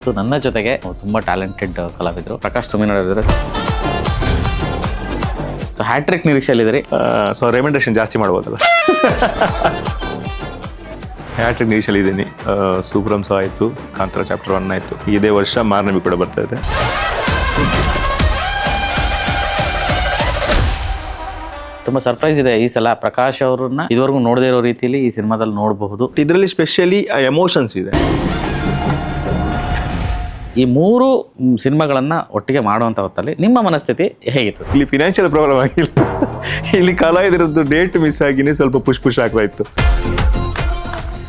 ನನ್ನ ಜೊತೆಗೆ ತುಂಬ ಟ್ಯಾಲೆಂಟೆಡ್ ಕಲಾವಿದರು ಪ್ರಕಾಶ್ ತುಮಿನಾಡ್ ಇದ್ದಾರೆ. ಹ್ಯಾಟ್ರಿಕ್ ನಿರೀಕ್ಷೆಯಲ್ಲಿದ್ದೀರಿ. ಸೊ ರೆಮ್ಯುನರೇಷನ್ ಜಾಸ್ತಿ ಮಾಡ್ಬೋದಲ್ಲ. ಹ್ಯಾಟ್ರಿಕ್ ನಿರೀಕ್ಷೆಯಲ್ಲಿದ್ದೀನಿ. ಸೂಪರಂಸ ಆಯಿತು, ಕಾಂತಾರ ಚಾಪ್ಟರ್ 1 ಆಯಿತು, ಇದೇ ವರ್ಷ ಮಾರ್ನಮಿ ಕೂಡ ಬರ್ತಾ ಇದೆ. ತುಂಬ ಸರ್ಪ್ರೈಸ್ ಇದೆ ಈ ಸಲ. ಪ್ರಕಾಶ್ ಅವ್ರನ್ನ ಇದುವರೆಗೂ ನೋಡದೇ ಇರೋ ರೀತಿಯಲ್ಲಿ ಈ ಸಿನಿಮಾದಲ್ಲಿ ನೋಡಬಹುದು. ಇದರಲ್ಲಿ ಸ್ಪೆಷಲಿ ಎಮೋಷನ್ಸ್ ಇದೆ. ಈ 3 ಸಿನಿಮಾಗಳನ್ನ ಒಟ್ಟಿಗೆ ಮಾಡುವಂತ ಹೊತ್ತಲ್ಲಿ ನಿಮ್ಮ ಮನಸ್ಥಿತಿ ಹೇಗಿತ್ತು? ಇಲ್ಲಿ ಫಿನಾನ್ಷಿಯಲ್ ಪ್ರಾಬ್ಲಮ್ ಆಗಿಲ್ಲ. ಇಲ್ಲಿ ಕಲಾವಿದರದ್ದು ಡೇಟ್ ಮಿಸ್ ಆಗಿನೇ ಸ್ವಲ್ಪ ಪುಷ್ ಆಗ್ತಾ ಇತ್ತು.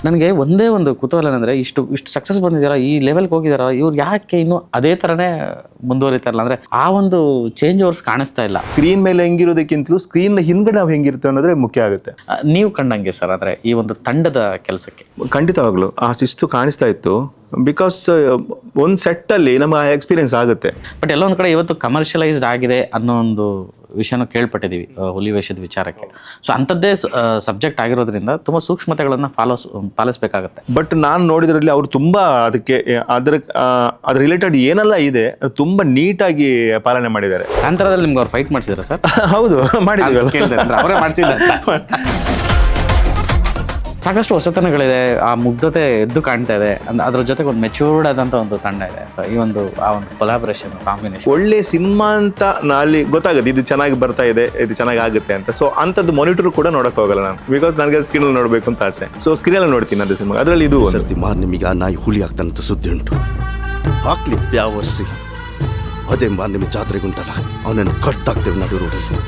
ನನಗೆ ಒಂದೇ ಒಂದು ಕುತೂಹಲ ಏನಂದರೆ, ಇಷ್ಟು ಸಕ್ಸಸ್ ಬಂದಿದ್ದಾರ, ಈ ಲೆವೆಲ್ಗೆ ಹೋಗಿದಾರ, ಇವ್ರು ಯಾಕೆ ಇನ್ನೂ ಅದೇ ಥರನೇ ಮುಂದುವರಿತಾರಲ್ಲ, ಅಂದರೆ ಆ ಒಂದು ಚೇಂಜ್ ಓವರ್ಸ್ ಕಾಣಿಸ್ತಾ ಇಲ್ಲ. ಸ್ಕ್ರೀನ್ ಮೇಲೆ ಹೆಂಗಿರೋದಕ್ಕಿಂತಲೂ ಸ್ಕ್ರೀನ್ ಹಿಂದೆ ನಾವು ಹೆಂಗಿರ್ತೇವೆ ಅನ್ನೋದ್ರೆ ಮುಖ್ಯ ಆಗುತ್ತೆ. ನೀವು ಕಂಡಂಗೆ ಸರ್, ಅಂದರೆ ಈ ಒಂದು ತಂಡದ ಕೆಲಸಕ್ಕೆ ಖಂಡಿತವಾಗ್ಲು ಆ ಶಿಸ್ತು ಕಾಣಿಸ್ತಾ ಇತ್ತು. ಬಿಕಾಸ್ ಒಂದು ಸೆಟ್ಟಲ್ಲಿ ನಮಗೆ ಆ ಎಕ್ಸ್ಪೀರಿಯನ್ಸ್ ಆಗುತ್ತೆ. ಬಟ್ ಎಲ್ಲೊಂದು ಕಡೆ ಇವತ್ತು ಕಮರ್ಷಿಯಲೈಸ್ಡ್ ಆಗಿದೆ ಅನ್ನೋ ಒಂದು ವಿಷಯನೂ ಕೇಳ್ಪಟ್ಟಿದ್ದೀವಿ ಹುಲಿ ವೇಷದ ವಿಚಾರಕ್ಕೆ. ಸೊ ಅಂಥದ್ದೇ ಸಬ್ಜೆಕ್ಟ್ ಆಗಿರೋದ್ರಿಂದ ತುಂಬ ಸೂಕ್ಷ್ಮತೆಗಳನ್ನು ಪಾಲಿಸಬೇಕಾಗತ್ತೆ. ಬಟ್ ನಾನು ನೋಡಿದ್ರಲ್ಲಿ ಅವರು ತುಂಬ ಅದಕ್ಕೆ ಅದ್ರ ರಿಲೇಟೆಡ್ ಏನೆಲ್ಲ ಇದೆ ತುಂಬ ನೀಟಾಗಿ ಪಾಲನೆ ಮಾಡಿದ್ದಾರೆ. ಕಾಂತಾರದಲ್ಲಿ ನಿಮ್ಗೆ ಅವ್ರು ಫೈಟ್ ಮಾಡಿಸಿದಾರೆ ಸರ್? ಹೌದು, ಮಾಡಿದ್ದೀವಿ. ಅವರೇ ಮಾಡಿಸಿದ್ದಾರೆ. ಸಾಕಷ್ಟು ಹೊಸತನಗಳಿದೆ, ಆ ಮುಗ್ಧತೆ ಎದ್ದು ಕಾಣ್ತಾ ಇದೆ. ಅದ್ರ ಜೊತೆಗೆ ಒಂದು ಮೆಚೂರ್ಡ್ ಆದಂಥ ಒಂದು ತಂಡ ಇದೆ. ಸೊ ಈ ಒಂದು ಆ ಒಂದು ಕೊಲಾಬರೇಷನ್ ಕಾಂಬಿನೇಷನ್ ಒಳ್ಳೆ ಸಿನಿಮಾ ಅಂತ ಅಲ್ಲಿ ಗೊತ್ತಾಗುತ್ತೆ, ಇದು ಚೆನ್ನಾಗಿ ಬರ್ತಾ ಇದೆ, ಇದು ಚೆನ್ನಾಗಿ ಆಗುತ್ತೆ ಅಂತ. ಸೊ ಅಂಥದ್ದು ಮಾನಿಟರ್ ಕೂಡ ನೋಡಕ್ ಹೋಗಲ್ಲ ನಾನು, ಬಿಕಾಸ್ ನನಗೆ ಸ್ಕ್ರೀನಲ್ಲಿ ನೋಡಬೇಕು ಅಂತ ಆಸೆ. ಸೊ ಸ್ಕ್ರೀನಲ್ಲಿ ನೋಡ್ತೀನಿ ಅದು ಸಿನಿಮಾ. ಅದರಲ್ಲಿ ಇದು ಸರ್ತಿ ಮಾರ್ನಿಮಿಗೆ ಆ ನಾಯಿ ಹುಲಿ ಆಗ್ತಾನಂತ ಸುದ್ದಿ ಉಂಟು. ಹಾಕ್ಲಿ ಬ್ಯಾವರ್ಸಿ ಅದೇ ಮಾರ್ನಿಮಿ ಜಾತ್ರೆಗುಂಟಲ್ಲ, ಅವನನ್ನು ಕಟ್ಟಾಗ್ತೇವೆ ನಡು ರೋಡಲ್ಲಿ.